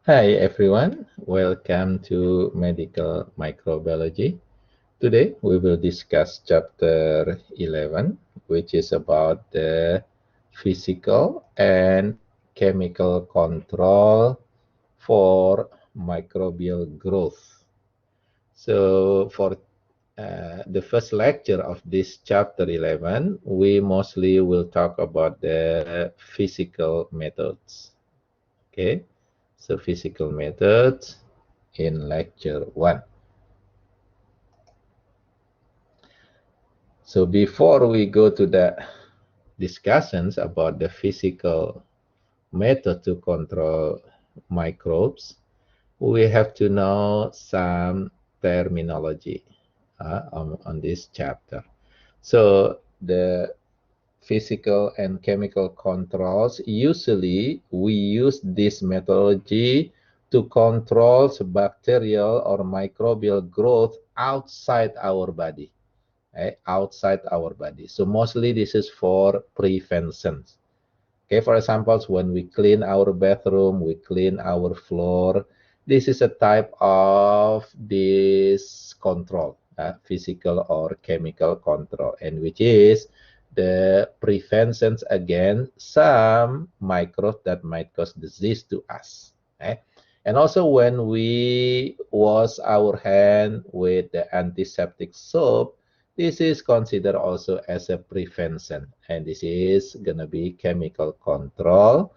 Hi everyone, welcome to Medical Microbiology. Today we will discuss chapter 11, which is about the physical and chemical control for microbial growth. So for the first lecture of this chapter 11, we mostly will talk about the physical methods. Okay, so physical methods in lecture 1. So before we go to the discussions about the physical method to control microbes, we have to know some terminology on this chapter. So the physical and chemical controls, usually we use this methodology to control bacterial or microbial growth outside our body. Outside our body. So mostly this is for prevention. Okay, for example, when we clean our bathroom, we clean our floor, this is a type of this control, physical or chemical control, and which is the prevention against some microbes that might cause disease to us. And also when we wash our hand with the antiseptic soap, this is considered also as a prevention, and this is going to be chemical control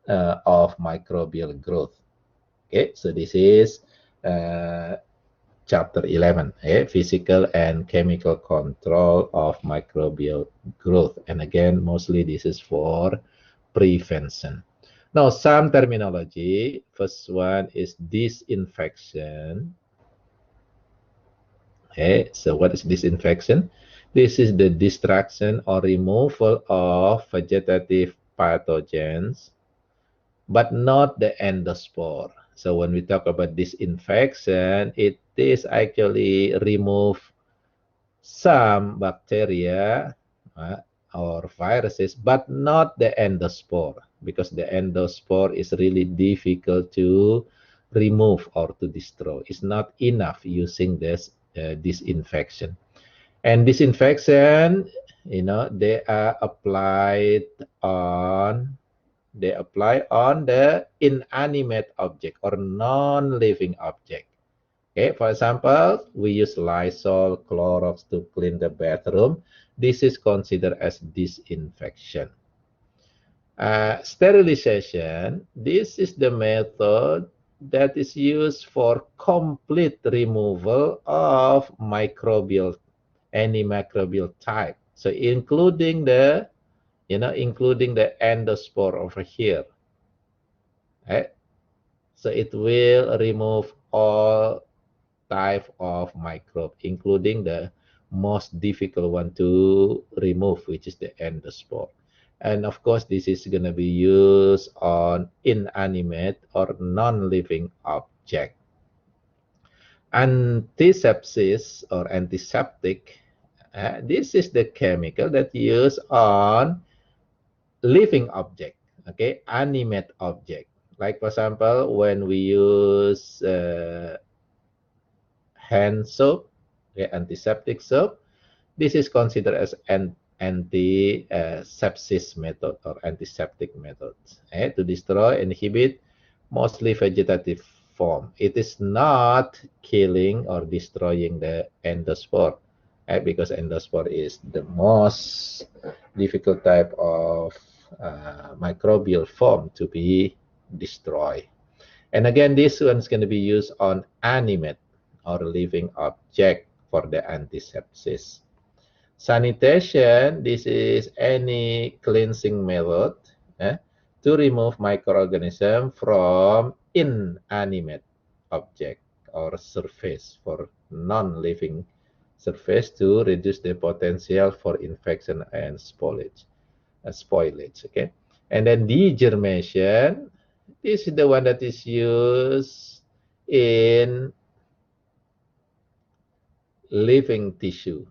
of microbial growth. Okay, so this is chapter 11, physical and chemical control of microbial growth. And again, mostly this is for prevention. Now, some terminology. First one is disinfection. Okay, so what is disinfection? This is the destruction or removal of vegetative pathogens, but not the endospore. So when we talk about disinfection, it is actually remove some bacteria or viruses, but not the endospore, because the endospore is really difficult to remove or to destroy. It's not enough using this disinfection. And disinfection, they are applied on the inanimate object or non-living object. Okay, for example, we use Lysol, Clorox to clean the bathroom. This is considered as disinfection. Sterilization, this is the method that is used for complete removal of any microbial type. So including including the endospore over here. Right? So it will remove all type of microbe, including the most difficult one to remove, which is the endospore. And of course, this is going to be used on inanimate or non-living object. Antisepsis or antiseptic, this is the chemical that used on living object, okay, animate object. Like for example, when we use hand soap, okay, antiseptic soap, this is considered as an anti-sepsis method or antiseptic method, to destroy, inhibit mostly vegetative form. It is not killing or destroying the endospore, because endospore is the most difficult type of microbial form to be destroyed. And again, this one is going to be used on animate or living object for the antisepsis. Sanitation, this is any cleansing method to remove microorganisms from inanimate object or surface for non-living surface to reduce the potential for infection and spoilage. Okay, and then degermination, this is the one that is used in living tissue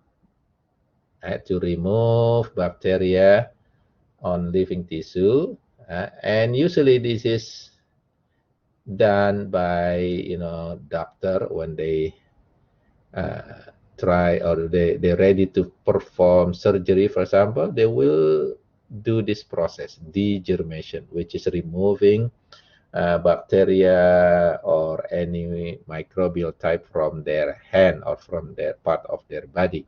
to remove bacteria on living tissue, and usually this is done by doctor when they try, or they're ready to perform surgery, for example. They will do this process, degermination, which is removing bacteria or any microbial type from their hand or from their part of their body.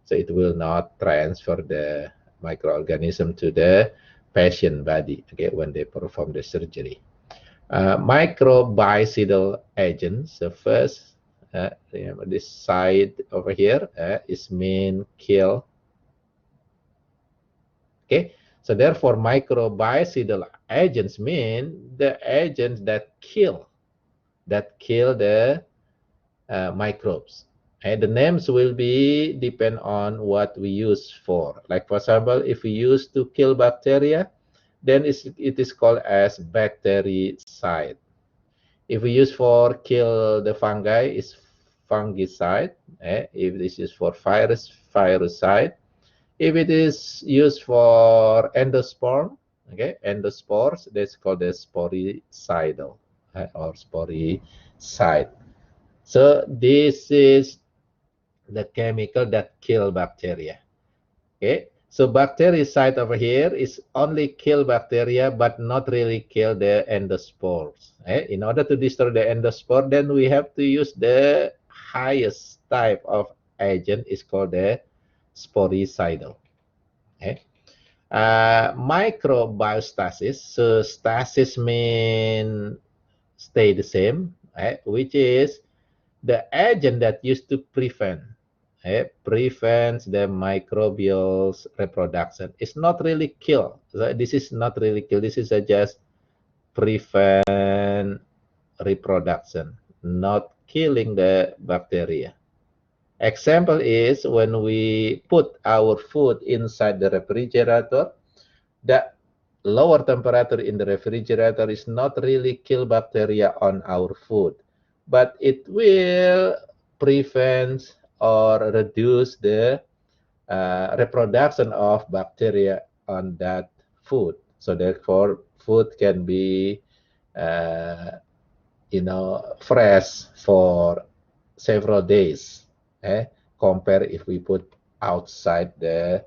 So it will not transfer the microorganism to the patient body, okay, when they perform the surgery. Microbicidal agents. So first, this side over here is mean kill. Okay, so therefore microbicidal agents mean the agents that kill the microbes. And the names will be depend on what we use for. Like for example, if we use to kill bacteria, then it is called as bactericide. If we use for kill the fungi, is fungicide. If this is for virus, virucide. If it is used for endosperm, okay, endospores, that's called the sporicidal or sporicide. So this is the chemical that kill bacteria. Okay, so bactericide over here is only kill bacteria, but not really kill the endospores. In order to destroy the endospore, then we have to use the highest type of agent, is called the sporicidal. Okay. Microbiostasis. So stasis mean stay the same, which is the agent that used to prevents the microbial reproduction. It's not really kill. So this is not really kill. This is just prevent reproduction, not killing the bacteria. Example is when we put our food inside the refrigerator, the lower temperature in the refrigerator is not really kill bacteria on our food, but it will prevent or reduce the reproduction of bacteria on that food. So therefore, food can be, fresh for several days. Compare if we put outside the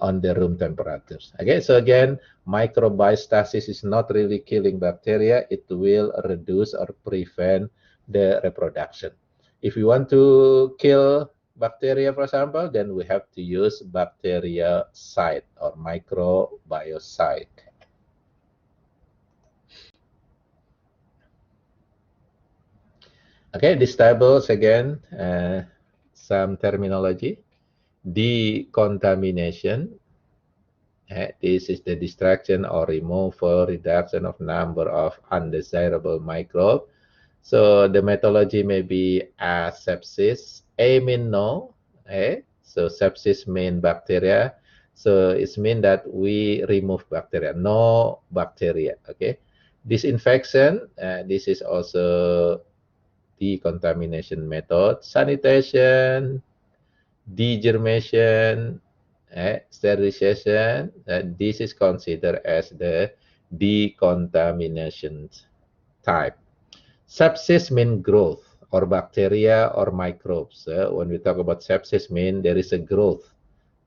on the room temperatures. Okay, so again, microbiostasis is not really killing bacteria. It will reduce or prevent the reproduction. If we want to kill bacteria, for example, then we have to use bactericide or microbiocide. Okay, these tables again, some terminology. Decontamination. This is the destruction or removal, reduction of number of undesirable microbes. So the methodology may be asepsis. A mean no. So sepsis mean bacteria. So it means that we remove bacteria, no bacteria. Okay. Disinfection. This is also decontamination method. Sanitation, degermination, sterilization. This is considered as the decontamination type. Sepsis means growth or bacteria or microbes. When we talk about sepsis, mean there is a growth.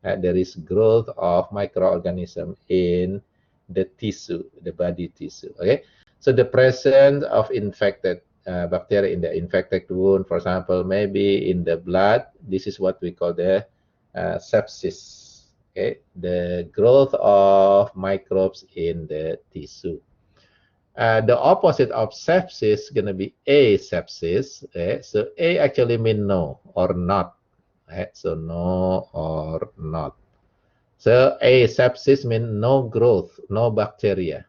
There is growth of microorganism in the tissue, the body tissue. Okay, so the presence of infected bacteria in the infected wound, for example, maybe in the blood. This is what we call the sepsis. Okay, the growth of microbes in the tissue. The opposite of sepsis is going to be asepsis. So A actually means no or not. So no or not. So asepsis means no growth, no bacteria.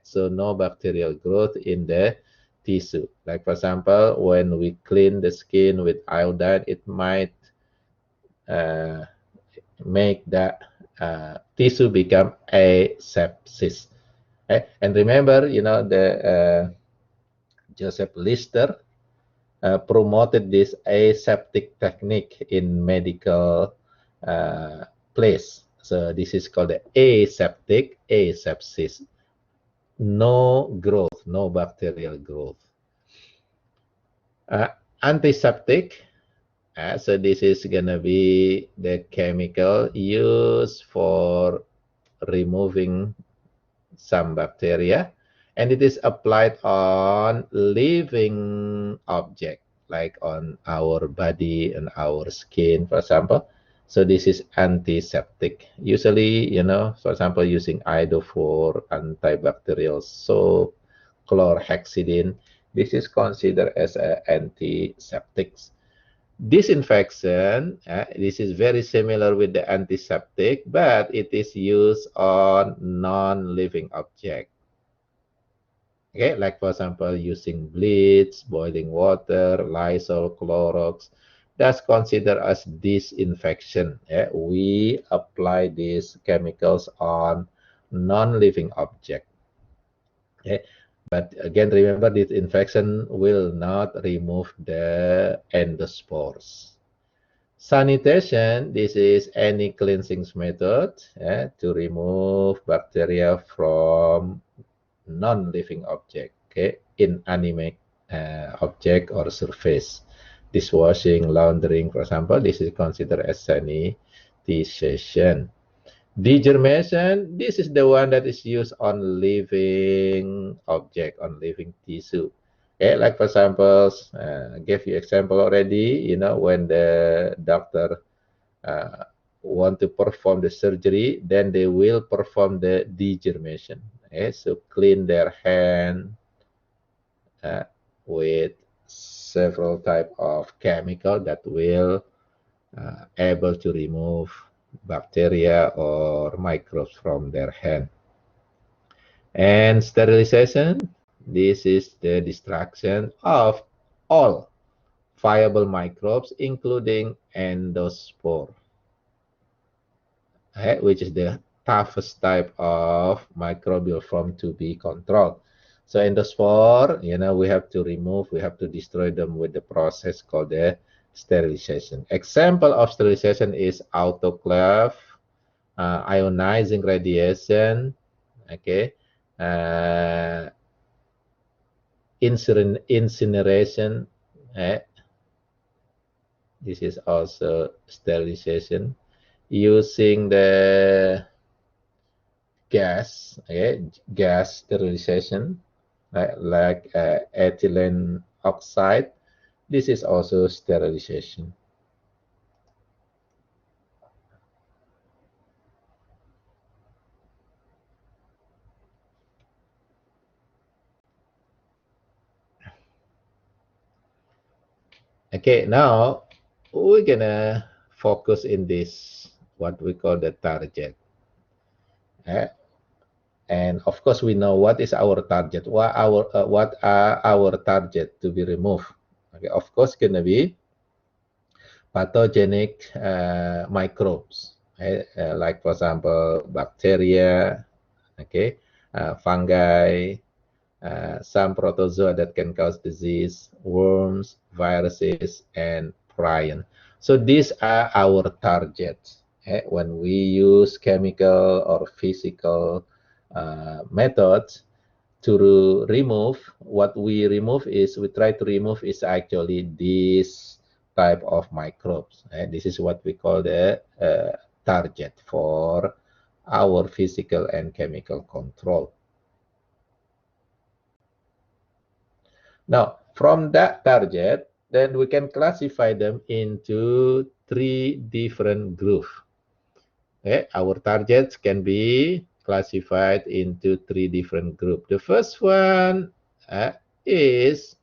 So no bacterial growth in the tissue. Like for example, when we clean the skin with iodine, it might make the tissue become asepsis. And remember, the Joseph Lister promoted this aseptic technique in medical place. So this is called the aseptic asepsis. no growth, no bacterial growth. Antiseptic, so this is gonna be the chemical used for removing some bacteria, and it is applied on living object like on our body and our skin, for example. So this is antiseptic. Usually, for example, using iodophor, antibacterial soap, chlorhexidine. This is considered as an antiseptic. Disinfection, this is very similar with the antiseptic, but it is used on non-living object. Okay, like for example, using bleach, boiling water, Lysol, Clorox, that's considered as disinfection. We apply these chemicals on non-living object. Okay, but again, remember this infection will not remove the endospores. Sanitation, this is any cleansing method to remove bacteria from non-living object, okay, inanimate object or surface. Dishwashing, laundering, for example, this is considered as sanitization. Degermination, this is the one that is used on living object, on living tissue. Okay, like for example, I gave you example already, when the doctor want to perform the surgery, then they will perform the degermination. Okay, so clean their hand with several type of chemical that will able to remove bacteria or microbes from their hand. And sterilization, this is the destruction of all viable microbes, including endospore, which is the toughest type of microbial form to be controlled. So endospore, we have to remove, we have to destroy them with the process called the sterilization. Example of sterilization is autoclave, ionizing radiation, okay, incineration. This is also sterilization using the gas, gas sterilization, like ethylene oxide. This is also sterilization. Okay, now we're gonna focus in this, what we call the target. And of course, we know what is our target. What are our target to be removed? Okay, of course, gonna be pathogenic microbes, like for example, bacteria, okay, fungi, some protozoa that can cause disease, worms, viruses, and prion. So these are our targets. When we use chemical or physical methods to remove, what we remove is, we try to remove is actually this type of microbes. This is what we call the target for our physical and chemical control. Now, from that target, then we can classify them into 3 different groups. Our targets can be classified into 3 different groups. The first one is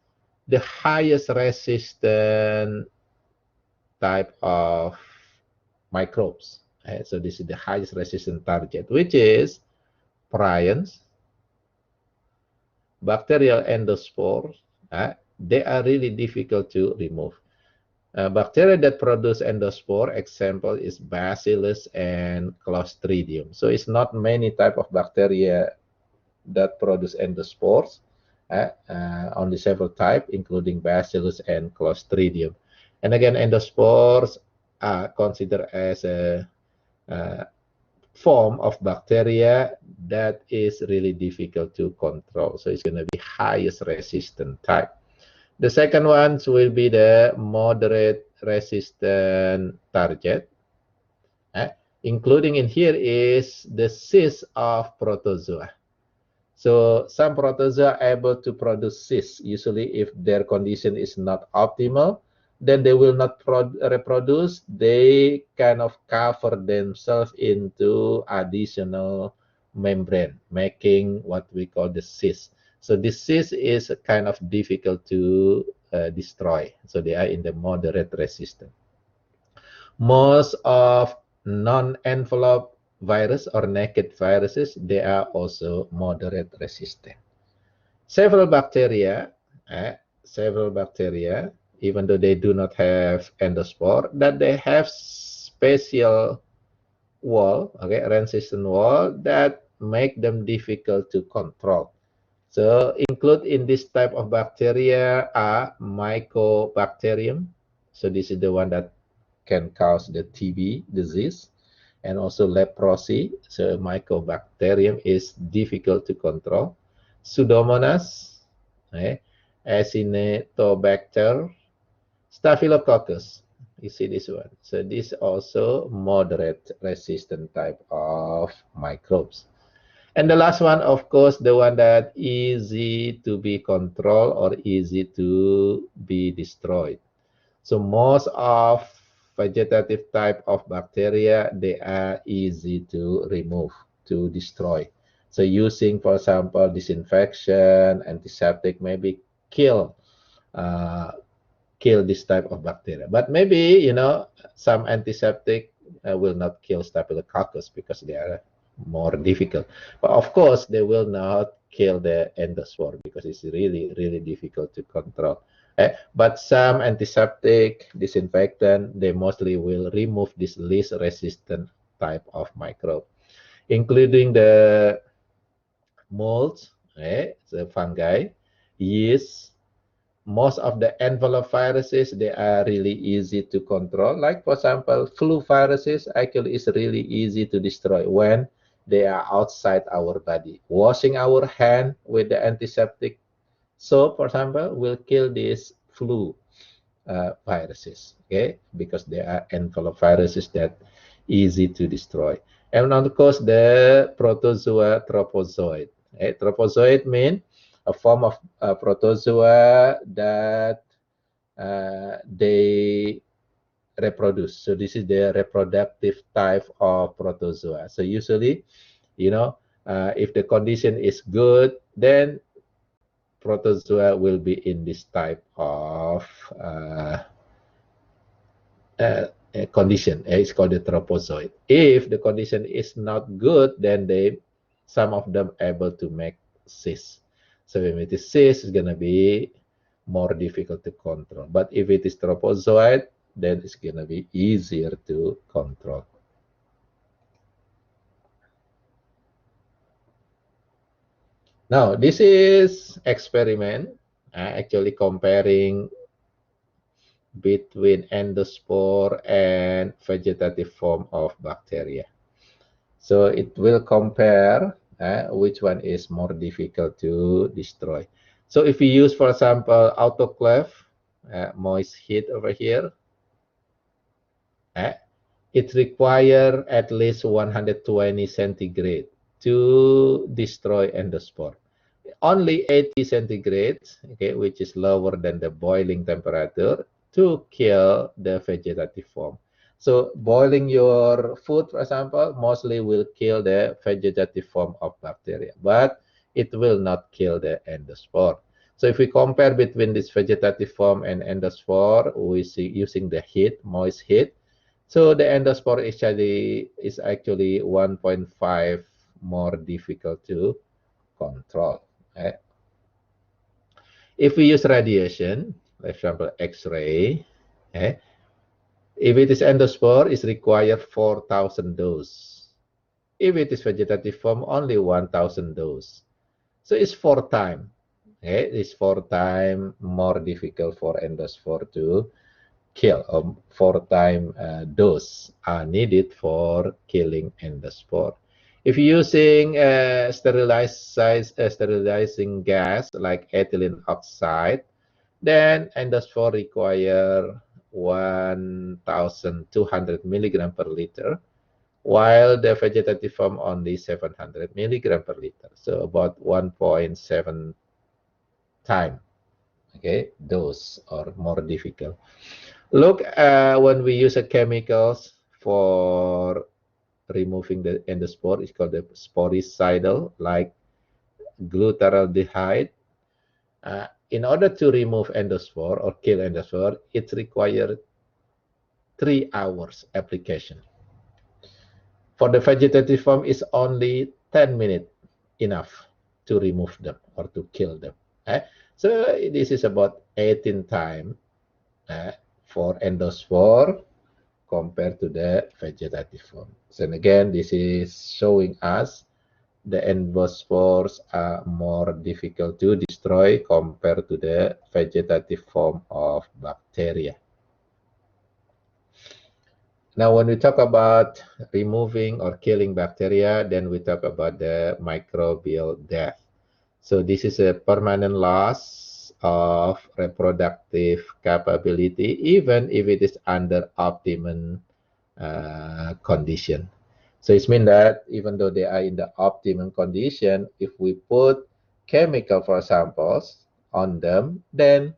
the highest resistant type of microbes. So this is the highest resistant target, which is prions, bacterial endospores. They are really difficult to remove. Bacteria that produce endospore, example is Bacillus and Clostridium. So it's not many type of bacteria that produce endospores, only several type, including Bacillus and Clostridium. And again, endospores are considered as a form of bacteria that is really difficult to control. So it's going to be highest resistant type. The second ones will be the moderate resistant target. Including in here is the cyst of protozoa. So some protozoa are able to produce cysts. Usually if their condition is not optimal, then they will not reproduce. They kind of cover themselves into additional membrane, making what we call the cyst. So this cyst is kind of difficult to destroy. So they are in the moderate resistant. Most of non-enveloped virus or naked viruses, they are also moderate resistant. Several bacteria, even though they do not have endospore, that they have special wall, resistant wall that make them difficult to control. So include in this type of bacteria are Mycobacterium. So this is the one that can cause the TB disease, and also leprosy. So Mycobacterium is difficult to control. Pseudomonas, Acinetobacter, Staphylococcus. You see this one. So this also moderate resistant type of microbes. And the last one, of course, the one that easy to be controlled or easy to be destroyed. So most of vegetative type of bacteria, they are easy to remove, to destroy. So using, for example, disinfection, antiseptic, maybe kill this type of bacteria. But maybe, you know, some antiseptic will not kill Staphylococcus because they are more difficult. But of course, they will not kill the endospore because it's really, really difficult to control. But some antiseptic, disinfectant, they mostly will remove this least resistant type of microbe, including the molds, the fungi, yeast. Most of the envelope viruses, they are really easy to control. Like, for example, flu viruses actually is really easy to destroy when they are outside our body. Washing our hand with the antiseptic soap, for example, will kill these flu viruses, because they are envelope viruses that easy to destroy. And of course, the protozoa tropozoid. Tropozoid means a form of protozoa that they reproduce. So this is the reproductive type of protozoa. So usually, you know, if the condition is good, then protozoa will be in this type of condition. It's called the tropozoid. If the condition is not good, then some of them able to make cysts. So if it is cyst, it's going to be more difficult to control. But if it is tropozoid, then it's going to be easier to control. Now, this is experiment actually comparing between endospore and vegetative form of bacteria. So it will compare which one is more difficult to destroy. So if we use, for example, autoclave, moist heat over here, it requires at least 120 centigrade to destroy endospore. Only 80 centigrade, which is lower than the boiling temperature, to kill the vegetative form. So boiling your food, for example, mostly will kill the vegetative form of bacteria, but it will not kill the endospore. So if we compare between this vegetative form and endospore, we see using the heat, moist heat. So the endospore is actually 1.5 more difficult to control. If we use radiation, for example, X-ray, if it is endospore, it requires 4,000 dose. If it is vegetative form, only 1,000 dose. So it's 4 times. It's 4 times more difficult for endospore to kill. 4 times dose are needed for killing endospore. If using sterilizing gas like ethylene oxide, then endospore require 1,200 milligram per liter, while the vegetative form only 700 milligram per liter. So about 1.7 time, okay, dose or more difficult. Look, when we use a chemicals for removing the endospore, it's called the sporicidal, like glutaraldehyde. In order to remove endospore or kill endospore, it requires 3 hours application. For the vegetative form, it's only 10 minutes enough to remove them or to kill them. So this is about 18 times for endospore compared to the vegetative form. So again, this is showing us the endospores are more difficult to destroy compared to the vegetative form of bacteria. Now, when we talk about removing or killing bacteria, then we talk about the microbial death. So this is a permanent loss of reproductive capability, even if it is under optimum condition. So it means that even though they are in the optimum condition, if we put chemical, for samples on them, then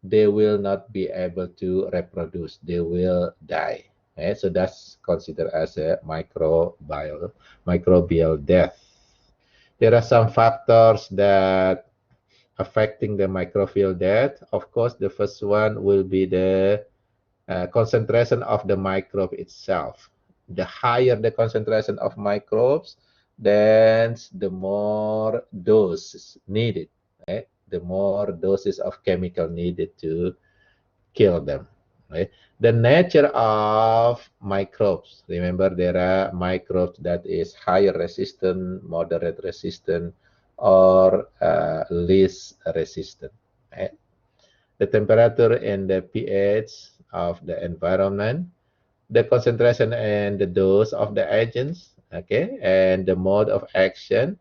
they will not be able to reproduce. They will die. Okay? So that's considered as a microbial death. There are some factors that affecting the microbial death. Of course, the first one will be the concentration of the microbe itself. The higher the concentration of microbes, then the more doses needed. Right? The more doses of chemical needed to kill them. Right? The nature of microbes. Remember, there are microbes that is higher resistant, moderate resistant, or least resistant. Right? The temperature and the pH of the environment, the concentration and the dose of the agents, okay, and the mode of action,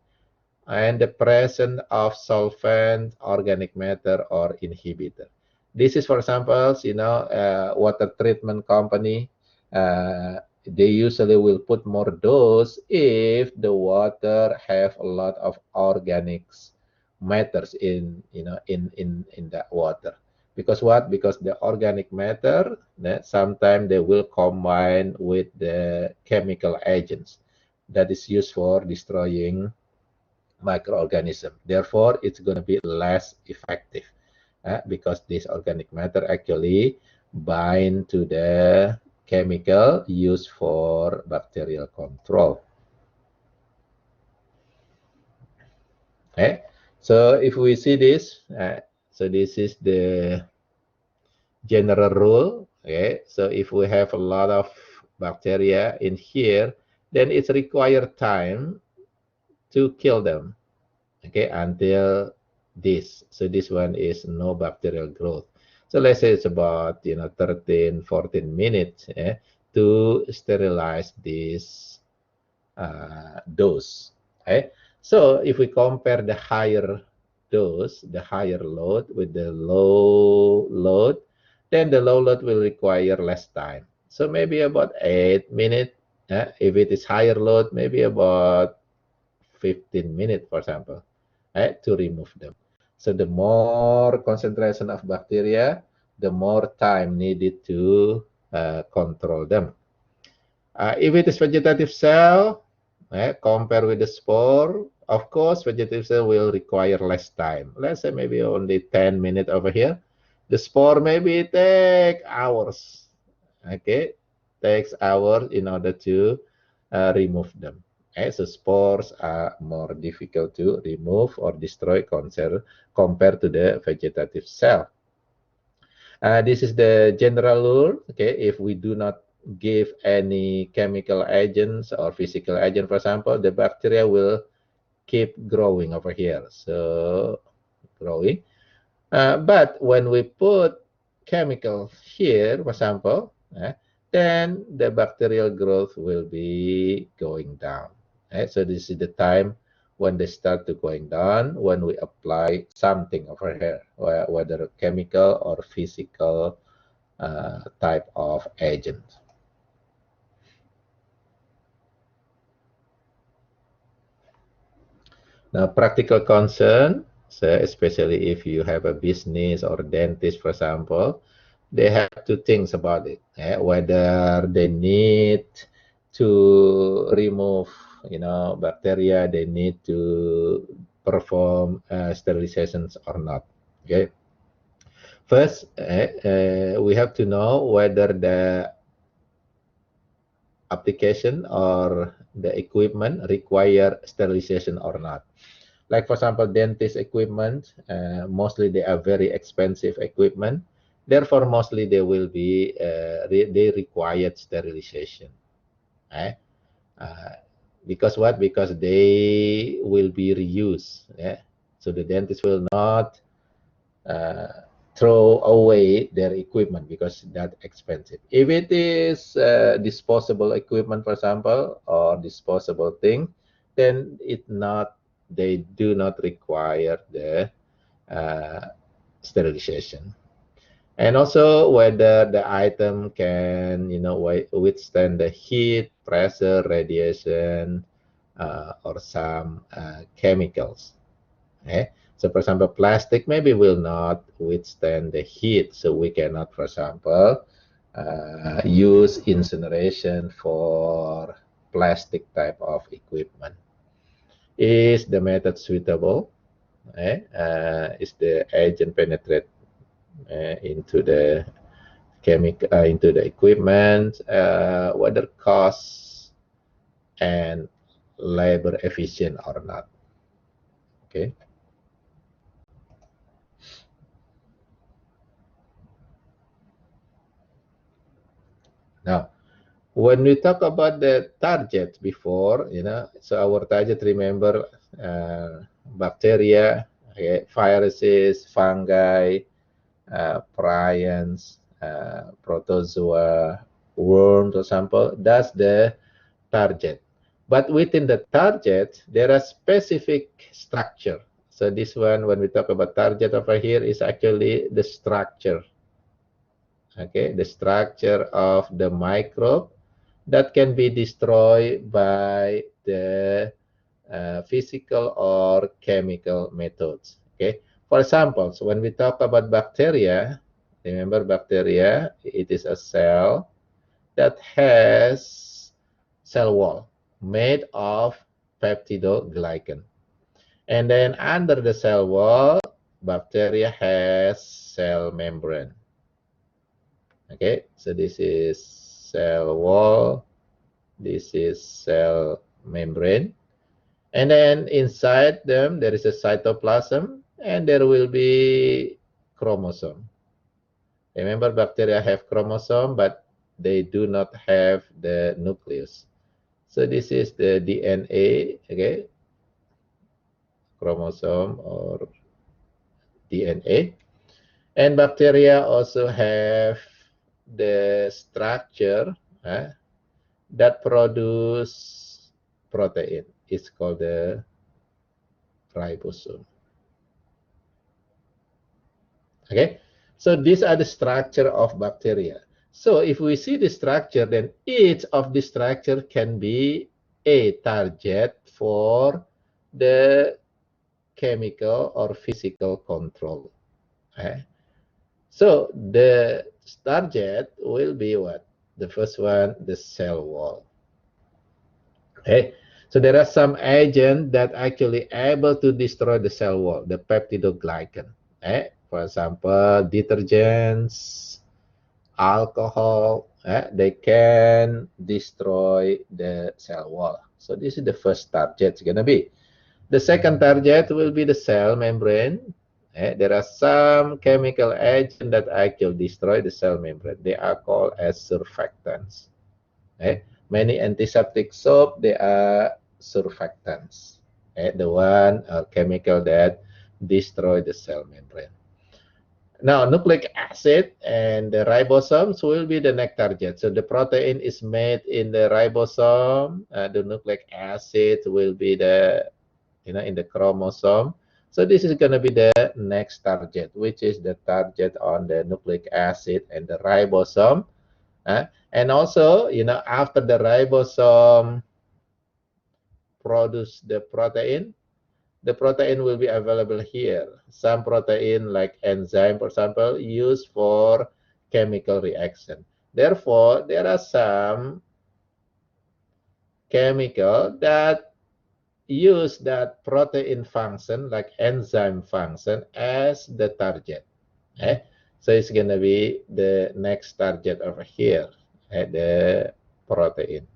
and the presence of solvent, organic matter, or inhibitor. This is, for example, water treatment company. They usually will put more dose if the water have a lot of organics matters in that water. Because what? Because the organic matter, sometimes they will combine with the chemical agents that is used for destroying microorganism. Therefore, it's going to be less effective because this organic matter actually bind to the chemical used for bacterial control. Okay, so if we see this, so this is the general rule. Okay, so if we have a lot of bacteria in here, then it's required time to kill them. Okay, until this. So this one is no bacterial growth. So let's say it's about 13, 14 minutes to sterilize this dose. Okay, so if we compare the higher dose, the higher load with the low load, then the low load will require less time. So maybe about 8 minutes. If it is higher load, maybe about 15 minutes, for example, to remove them. So the more concentration of bacteria, the more time needed to control them. If it is vegetative cell, compare with the spore, of course, vegetative cell will require less time. Let's say maybe only 10 minutes over here. The spore maybe take hours. Okay, takes hours in order to remove them. So spores are more difficult to remove or destroy compared to the vegetative cell. This is the general rule. Okay, if we do not give any chemical agents or physical agent, for example, the bacteria will keep growing over here. So growing. But when we put chemical here, for example, then the bacterial growth will be going down. So this is the time when they start to going down when we apply something over here, whether chemical or physical type of agent. Now, practical concern, so especially if you have a business or dentist, for example, they have to think about it, whether they need to remove, bacteria, they need to perform sterilizations or not. Okay. First, we have to know whether the application or the equipment require sterilization or not. Like, for example, dentist equipment, mostly they are very expensive equipment. Therefore, mostly they will be, they required sterilization. Because what? Because they will be reused. So the dentist will not throw away their equipment because that's expensive. If it is disposable equipment, for example, or disposable thing, then they do not require the sterilization. And also whether the item can, withstand the heat, pressure, radiation, or some chemicals. So, for example, plastic maybe will not withstand the heat, so we cannot, for example, use incineration for plastic type of equipment. Is the method suitable? Is the agent penetrate into the into the equipment? Whether cost and labor efficient or not? Okay. Now, when we talk about the target before, so our target, remember, bacteria, viruses, fungi, prions, protozoa, worms, for example, that's the target. But within the target, there are specific structure. So this one, when we talk about target over here, is actually the structure. Okay, the structure of the microbe that can be destroyed by the physical or chemical methods. Okay, for example, so when we talk about bacteria, remember bacteria, it is a cell that has cell wall made of peptidoglycan. And then under the cell wall, bacteria has cell membrane. Okay, so this is cell wall, this is cell membrane, and then inside them there is a cytoplasm and there will be chromosome. Remember, bacteria have chromosome, but they do not have the nucleus. So this is the DNA, okay, chromosome or DNA. And bacteria also have the structure that produce protein. It's called the ribosome. Okay, so these are the structure of bacteria. So if we see the structure, then each of the structure can be a target for the chemical or physical control. So the target will be what? The first one, the cell wall. Okay, so there are some agents that actually able to destroy the cell wall, the peptidoglycan. For example, detergents, alcohol, they can destroy the cell wall. So this is the first target. It's gonna be. The second target will be the cell membrane. There are some chemical agents that actually destroy the cell membrane. They are called as surfactants. Many antiseptic soap, they are surfactants. The one chemical that destroy the cell membrane. Now, nucleic acid and the ribosomes will be the next target. So the protein is made in the ribosome. The nucleic acid will be the, in the chromosome. So this is going to be the next target, which is the target on the nucleic acid and the ribosome. And also, after the ribosome produce the protein will be available here. Some protein like enzyme, for example, used for chemical reaction. Therefore, there are some chemical that use that protein function like enzyme function as the target. So it's going to be the next target over here, the protein.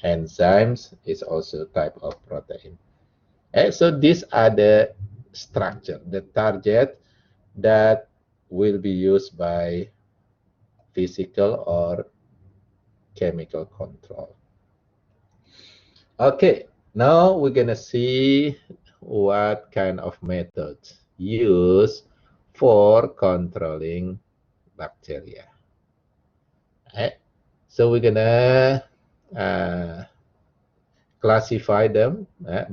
Enzymes is also type of protein. So these are the structure, the target that will be used by physical or chemical control. Okay, now we're gonna see what kind of methods used for controlling bacteria. So we're gonna classify them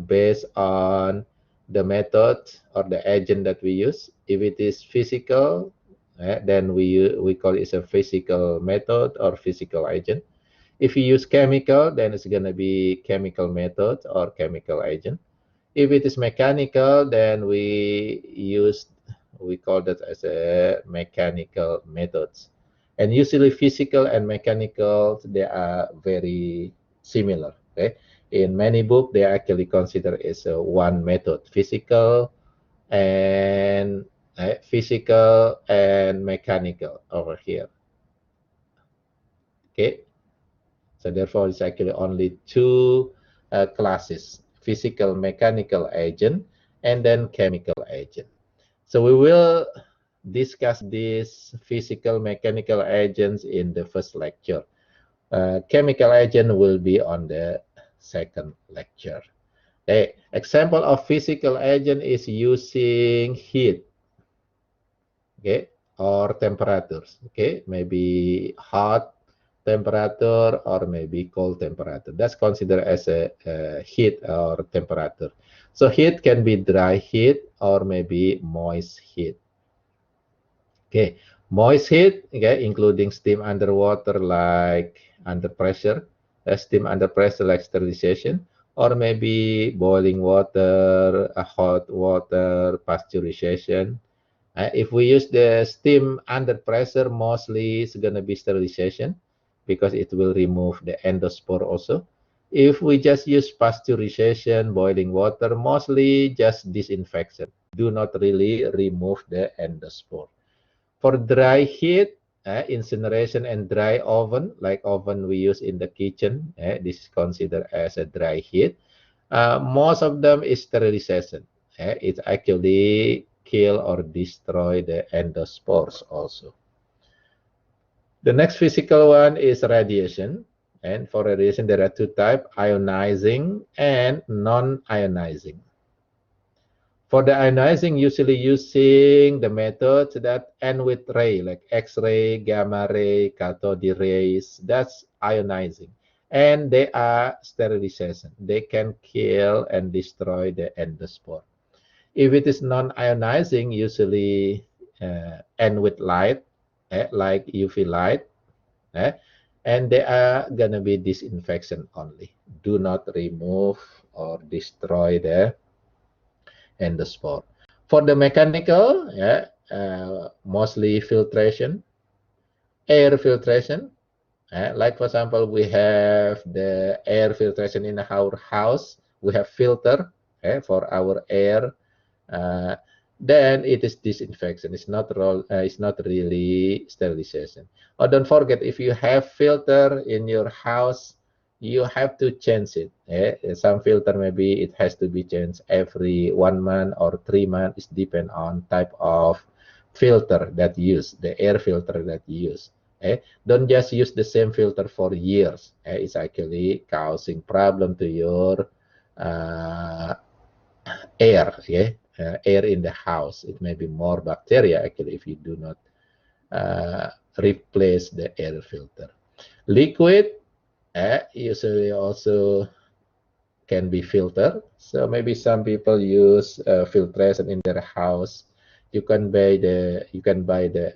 based on the method or the agent that we use. If it is physical, then we call it a physical method or physical agent. If you use chemical, then it's going to be chemical method or chemical agent. If it is mechanical, then we call that as a mechanical methods. And usually physical and mechanical, they are very similar. Okay? In many books, they actually consider as one method, physical and mechanical over here. Okay, so therefore it's actually only two classes: physical mechanical agent and then chemical agent. So we will discuss these physical mechanical agents in the first lecture. Chemical agent will be on the second lecture. Okay. Example of physical agent is using heat, okay, or temperatures. Okay, maybe hot temperature or maybe cold temperature. That's considered as a heat or temperature. So heat can be dry heat or maybe moist heat. Okay, moist heat, okay, including steam underwater like under pressure, steam under pressure like sterilization, or maybe boiling water, hot water, pasteurization. If we use the steam under pressure, mostly it's going to be sterilization because it will remove the endospore also. If we just use pasteurization, boiling water, mostly just disinfection. Do not really remove the endospore. For dry heat, incineration and dry oven, like oven we use in the kitchen, this is considered as a dry heat. Most of them is sterilization. It actually kill or destroy the endospores also. The next physical one is radiation. And for radiation, there are two types, ionizing and non-ionizing. For the ionizing, usually using the methods that end with ray, like X-ray, gamma ray, cathode rays, that's ionizing. And they are sterilization. They can kill and destroy the endospore. If it is non-ionizing, usually end with light, like UV light, and they are going to be disinfection only. Do not remove or destroy the endospore. For the mechanical, mostly filtration, air filtration. Like for example, we have the air filtration in our house. We have filter for our air. Then it is disinfection. It's not really sterilization. Oh, don't forget, if you have filter in your house, you have to change it. Some filter maybe it has to be changed every 1 month or 3 months. It depends on type of filter that you use, the air filter that you use. Don't just use the same filter for years. It's actually causing problem to your air. air in the house. It may be more bacteria actually if you do not replace the air filter. Liquid usually also can be filtered. So maybe some people use filtration in their house. You can buy the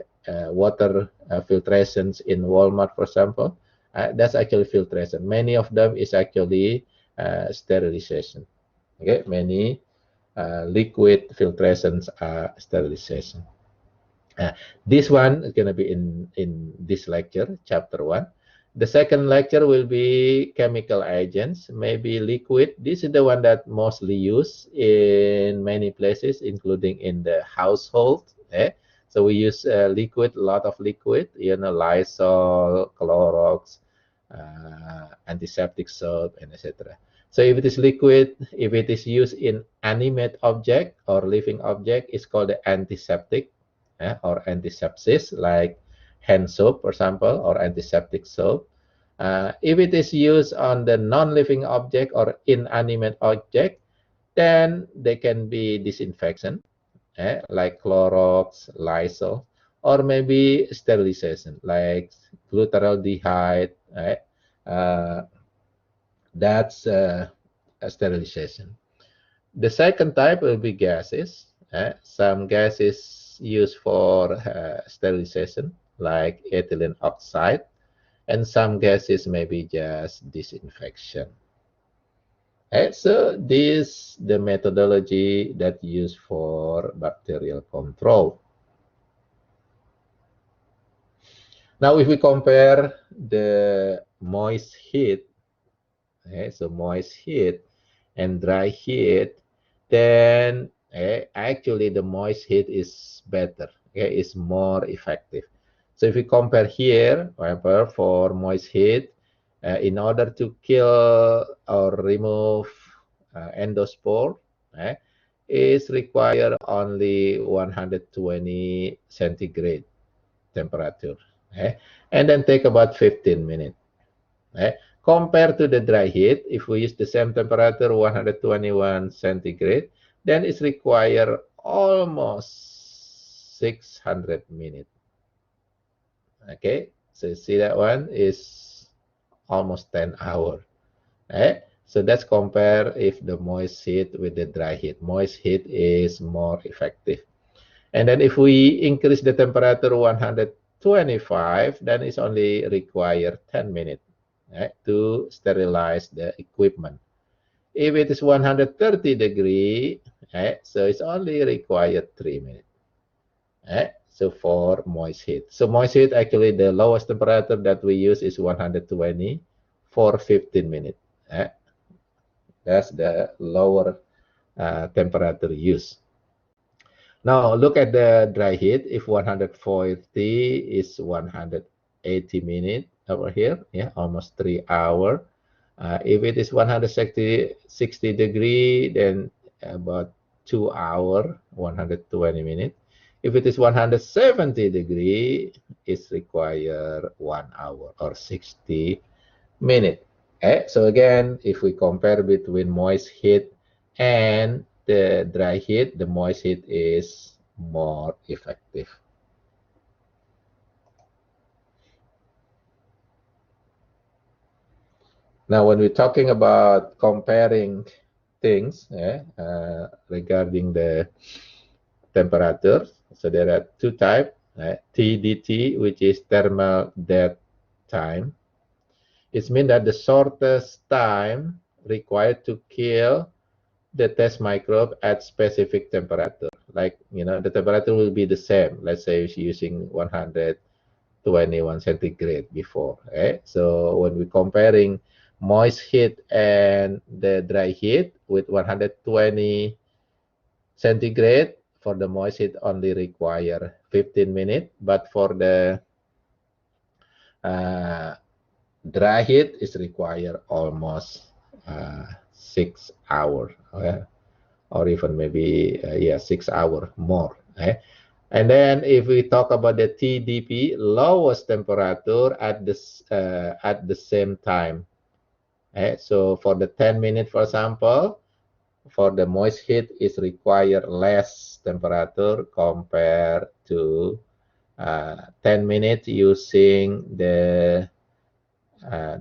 water filtrations in Walmart, for example. That's actually filtration. Many of them is actually sterilization. Okay, many liquid filtrations are sterilization. This one is going to be in this lecture, chapter 1. The second lecture will be chemical agents, maybe liquid. This is the one that mostly used in many places, including in the household. So we use liquid, a lot of liquid, Lysol, Clorox, antiseptic soap, and etc. So if it is liquid, if it is used in animate object or living object, it's called the antiseptic or antisepsis, like hand soap, for example, or antiseptic soap. If it is used on the non-living object or inanimate object, then they can be disinfection, like Clorox, Lysol, or maybe sterilization, like glutaraldehyde. That's a sterilization. The second type will be gases. Some gases used for sterilization, like ethylene oxide, and some gases may be just disinfection. So this the methodology that used for bacterial control. Now, if we compare the moist heat, so moist heat and dry heat, then actually the moist heat is better, is more effective. So if we compare here, however, for moist heat, in order to kill or remove endospore, is require only 120 centigrade temperature, and then take about 15 minutes. Compared to the dry heat, if we use the same temperature, 121 centigrade, then it's require almost 600 minutes. Okay, so you see that one is almost 10 hours. So that's compare if the moist heat with the dry heat. Moist heat is more effective. And then if we increase the temperature 125, then it's only require 10 minutes to sterilize the equipment. If it is 130 degree, so it's only required 3 minutes. So for moist heat. So moist heat, actually the lowest temperature that we use is 120 for 15 minutes. That's the lower temperature used. Now look at the dry heat. If 140 is 180 minutes over here, almost 3 hours. If it is 160 degree, then about 2 hours, 120 minutes. If it is 170 degree, it's require 1 hour or 60 minutes. So again, if we compare between moist heat and the dry heat, the moist heat is more effective. Now, when we're talking about comparing things regarding the temperature, so there are two types, TDT, which is thermal death time. It means that the shortest time required to kill the test microbe at specific temperature. Like, the temperature will be the same. Let's say it's using 121 centigrade before. So when we're comparing moist heat and the dry heat with 120 centigrade, for the moist heat only require 15 minutes, but for the dry heat is require almost 6 hours, or even maybe 6 hours more. And then if we talk about the TDP, lowest temperature at the same time. So for the 10 minutes, for example, for the moist heat is require less temperature compared to 10 minutes using the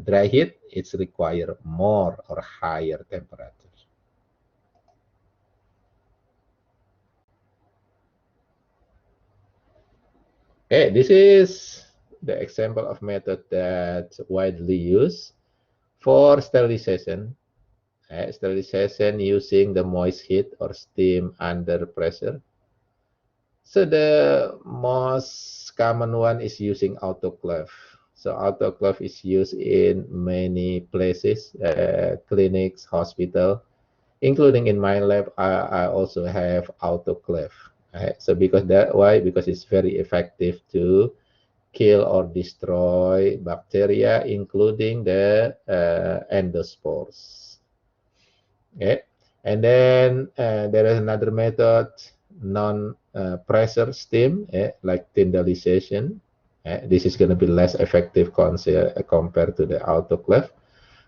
dry heat. It's require more or higher temperature. Okay, this is the example of method that's widely used for sterilization. Sterilization using the moist heat or steam under pressure. So the most common one is using autoclave. So autoclave is used in many places, clinics, hospital, including in my lab. I also have autoclave. So why? Because it's very effective to kill or destroy bacteria, including the endospores. Okay, and then there is another method, non-pressure steam, like tyndalization. This is going to be less effective compared to the autoclave.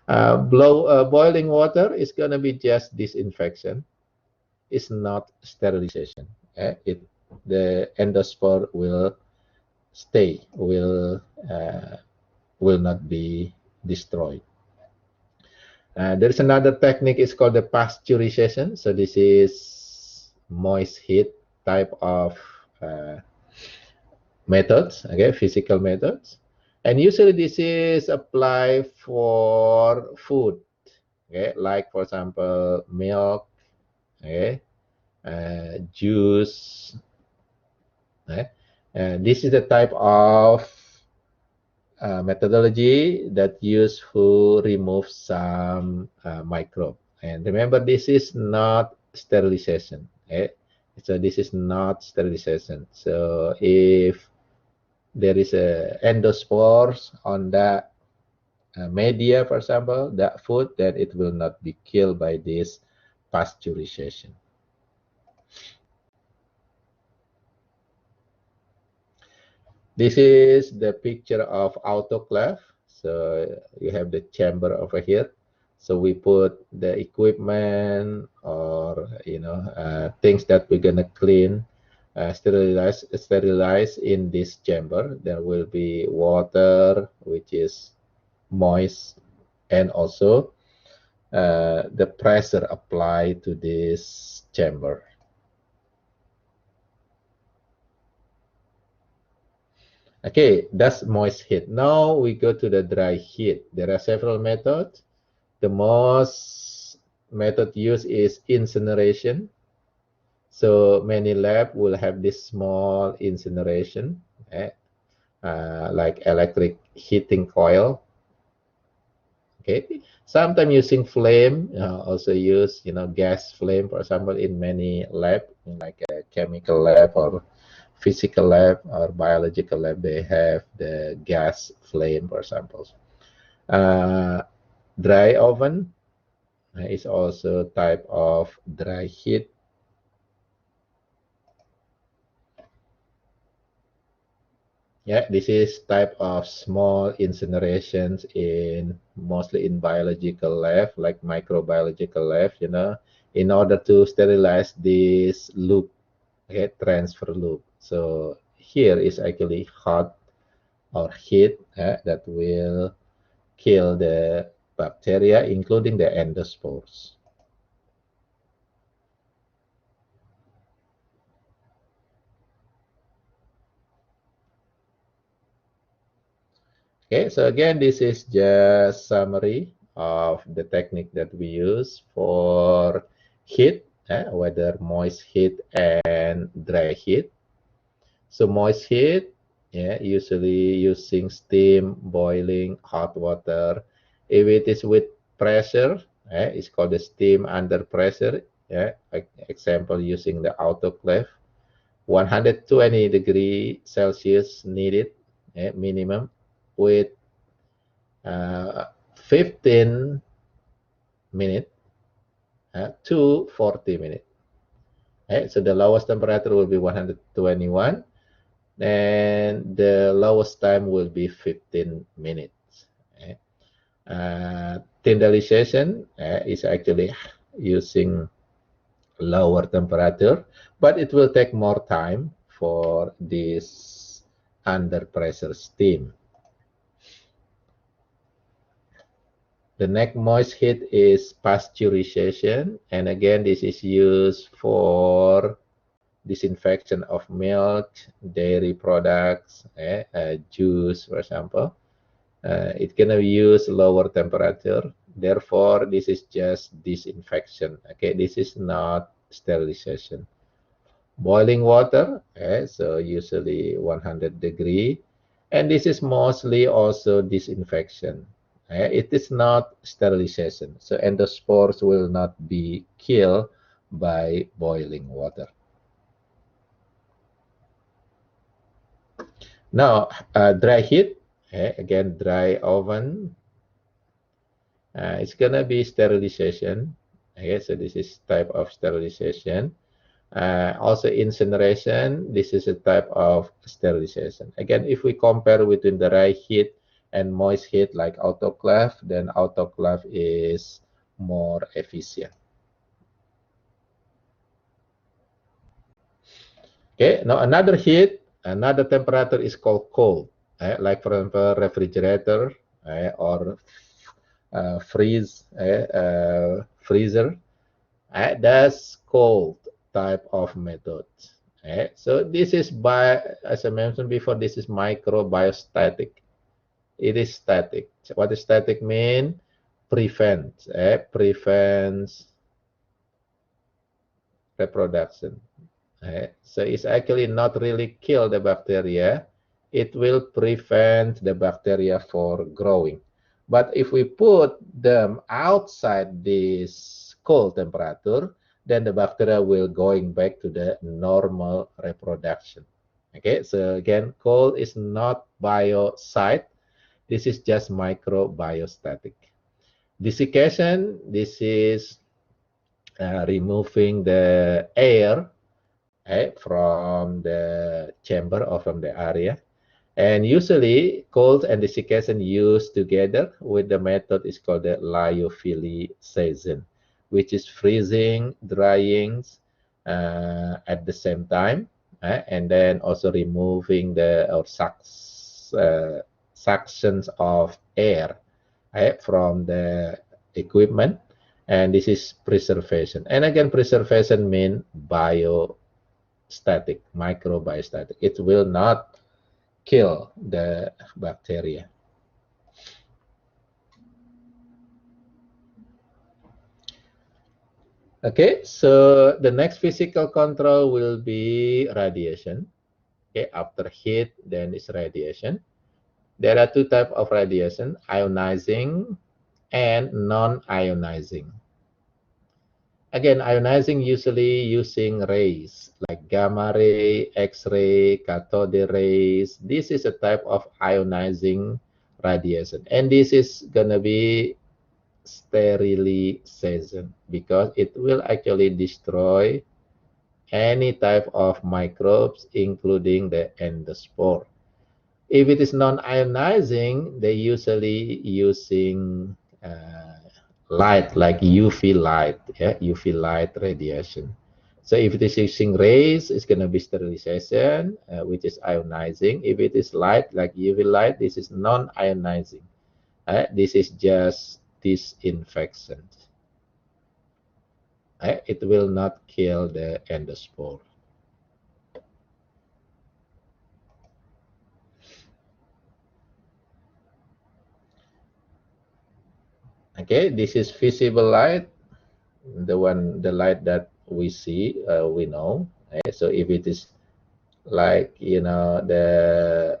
Boiling water is going to be just disinfection. It's not sterilization. The endospore will stay, will not be destroyed. There's another technique, it's called the pasteurization. So this is moist heat type of methods, okay, physical methods. And usually this is applied for food, okay, like for example, milk, okay, juice. Okay. This is the type of methodology that used to remove some microbe. And remember, this is not sterilization. Okay? So this is not sterilization. So if there is a endospores on that media, for example, that food, then it will not be killed by this pasteurization. This is the picture of autoclave. So you have the chamber over here. So we put the equipment or things that we're gonna clean, sterilize in this chamber. There will be water, which is moist, and also the pressure applied to this chamber. Okay, that's moist heat. Now we go to the dry heat. There are several methods. The most method used is incineration. So many lab will have this small incineration, like electric heating coil. Okay, sometimes using flame, also use gas flame, for example, in many lab, like a chemical lab or physical lab or biological lab, they have the gas flame, for example. Dry oven is also type of dry heat. Yeah, this is type of small incinerations mostly in biological lab, like microbiological lab, in order to sterilize this loop, okay, transfer loop. So here is actually hot or heat that will kill the bacteria, including the endospores. Okay, so again, this is just summary of the technique that we use for heat, whether moist heat and dry heat. So moist heat, usually using steam, boiling, hot water. If it is with pressure, it's called the steam under pressure. Like example, using the autoclave, 120 degree Celsius needed, minimum, with 15 minutes to 40 minutes. So the lowest temperature will be 121, and the lowest time will be 15 minutes. Tyndalization is actually using lower temperature, but it will take more time for this under pressure steam. The next moist heat is pasteurization, and again this is used for disinfection of milk, dairy products, juice, for example. It can use lower temperature. Therefore, this is just disinfection. Okay, this is not sterilization. Boiling water, so usually 100 degree, and this is mostly also disinfection. It is not sterilization, so endospores will not be killed by boiling water. Now, dry heat, again, dry oven, it's gonna be sterilization. Okay, so this is type of sterilization. Also incineration, this is a type of sterilization. Again, if we compare between the dry heat and moist heat like autoclave, then autoclave is more efficient. Okay, now another heat, another temperature is called cold. Like for example, refrigerator or freezer. That's cold type of method. So this is as I mentioned before, this is microbiostatic. It is static. So what does static mean? Prevents reproduction. So it's actually not really kill the bacteria. It will prevent the bacteria for growing. But if we put them outside this cold temperature, then the bacteria will going back to the normal reproduction. Okay, so again, cold is not biocide. This is just microbiostatic. Desiccation, this is removing the air from the chamber or from the area. And usually, cold and desiccation used together with the method is called the lyophilization, which is freezing, drying at the same time, and then also removing the suctions of air from the equipment. And this is preservation. And again, preservation means biostatic, microbiostatic. It will not kill the bacteria. Okay, so the next physical control will be radiation. Okay, after heat, then is radiation. There are two types of radiation, ionizing and non-ionizing. Again, ionizing usually using rays like gamma ray, X-ray, cathode rays. This is a type of ionizing radiation. And this is gonna be sterilization because it will actually destroy any type of microbes, including the endospore. If it is non-ionizing, they usually using light like UV light, UV light radiation. So if it is using rays, it's going to be sterilization, which is ionizing. If it is light like UV light, this is non-ionizing. This is just disinfection. It will not kill the endospore. Okay, this is visible light, the light that we see, we know. So if it is like, the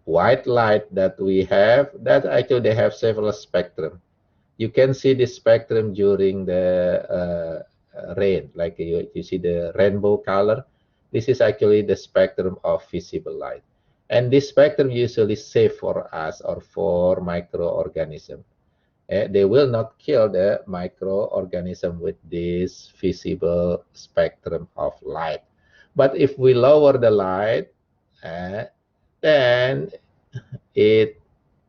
white light that we have, that actually they have several spectrum. You can see the spectrum during the rain, like you see the rainbow color. This is actually the spectrum of visible light. And this spectrum usually safe for us or for microorganisms. They will not kill the microorganism with this visible spectrum of light. But if we lower the light, then it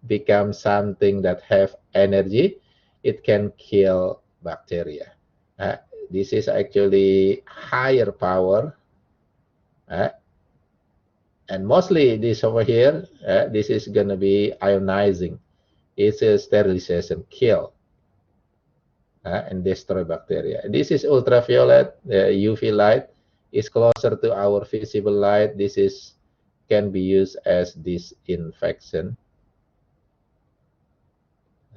becomes something that have energy. It can kill bacteria. this is actually higher power, and mostly this over here, this is going to be ionizing. It's a sterilization kill and destroy bacteria. This is ultraviolet, UV light is closer to our visible light. This is can be used as disinfection.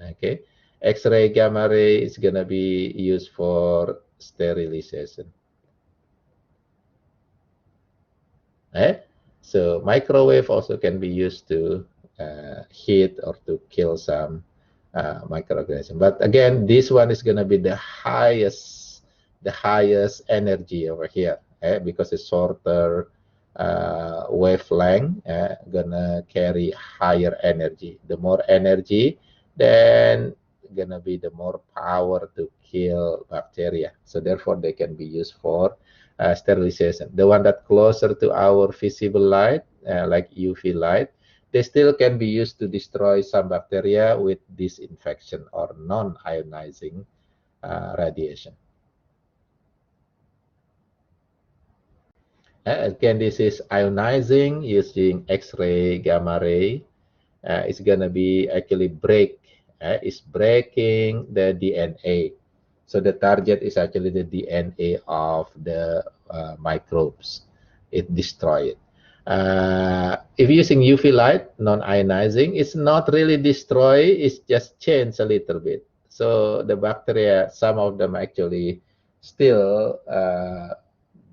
Okay, X-ray, gamma ray is gonna be used for sterilization. So microwave also can be used to heat or to kill some microorganism. But again, this one is gonna be the highest energy over here, because it's shorter wavelength, gonna carry higher energy. The more energy, then gonna be the more power to kill bacteria. So therefore, they can be used for sterilization. The one that closer to our visible light, like UV light, they still can be used to destroy some bacteria with disinfection or non-ionizing radiation. Again, this is ionizing using X-ray, gamma ray. It's gonna be actually it's breaking the DNA. So the target is actually the DNA of the microbes. It destroys it. If using UV light, non-ionizing, it's not really destroy, it's just change a little bit. So the bacteria, some of them actually still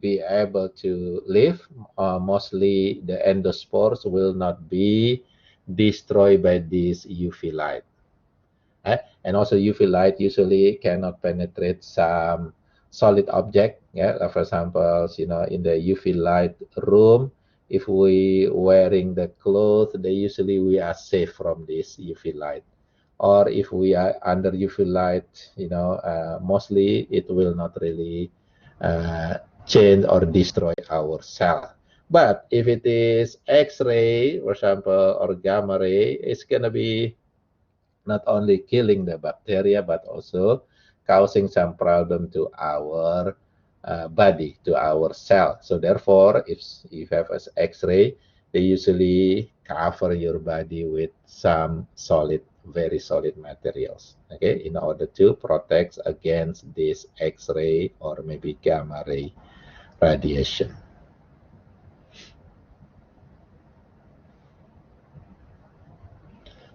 be able to live. Mostly the endospores will not be destroyed by this UV light. And also UV light usually cannot penetrate some solid object. For example, in the UV light room, if we wearing the clothes, usually we are safe from this UV light. Or if we are under UV light, mostly it will not really change or destroy our cell. But if it is X-ray, for example, or gamma ray, it's gonna be not only killing the bacteria, but also causing some problem to our body, to our cell. So therefore, if you have an X-ray, they usually cover your body with some very solid materials, okay, in order to protect against this X-ray or maybe gamma ray radiation.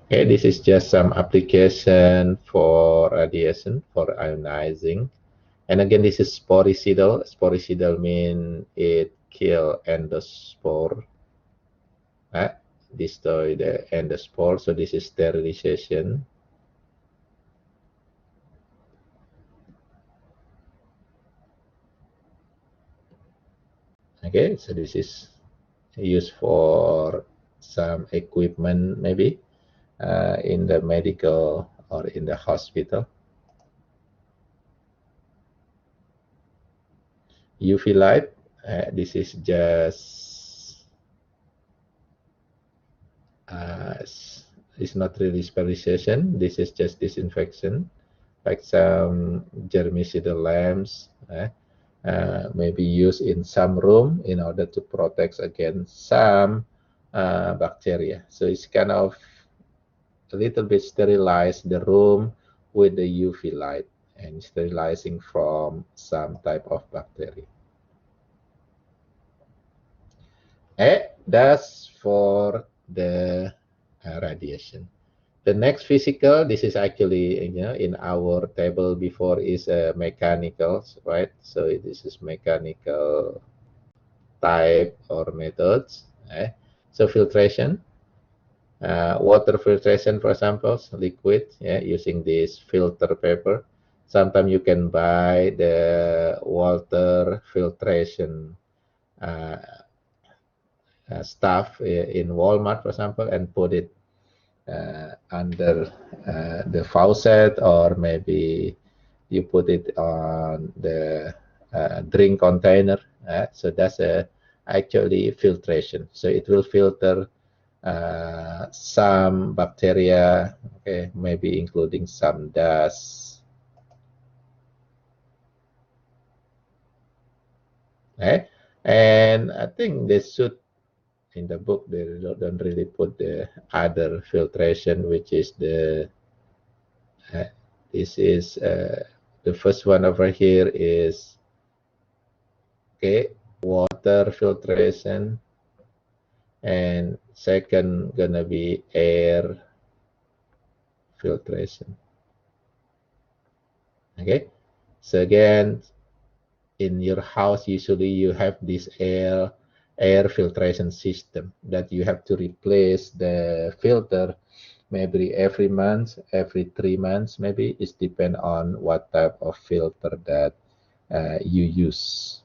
Okay, this is just some application for radiation, for ionizing. And again, this is sporicidal. Sporicidal means it kill endospore, destroy the endospore. So this is sterilization. Okay, so this is used for some equipment maybe in the medical or in the hospital. UV light, this is just it's not really sterilization. This is just disinfection, like some germicidal lamps, maybe used in some room in order to protect against some bacteria. So it's kind of a little bit sterilize the room with the UV light and sterilizing from some type of bacteria. That's for the radiation. The next physical, this is actually in our table before is mechanical, right? So this is mechanical type or methods. So filtration, water filtration, for example, liquid, using this filter paper. Sometimes you can buy the water filtration stuff in Walmart, for example, and put it under the faucet, or maybe you put it on the drink container. So that's actually filtration. So it will filter some bacteria, okay, maybe including some dust. Okay? And I think they should, in the book, they don't really put the other filtration, which is uh, this is the first one over here is, okay, water filtration, and second gonna be air filtration. Okay, so again, in your house usually you have this air filtration system that you have to replace the filter maybe every month, every 3 months, maybe. It depends on what type of filter that you use.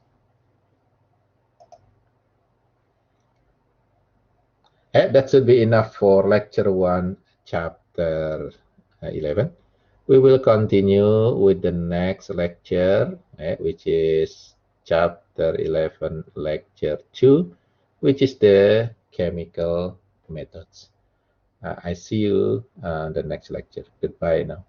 That should be enough for lecture 1, chapter 11. We will continue with the next lecture, which is chapter 11, lecture 2, which is the chemical methods. I see you the next lecture. Goodbye now.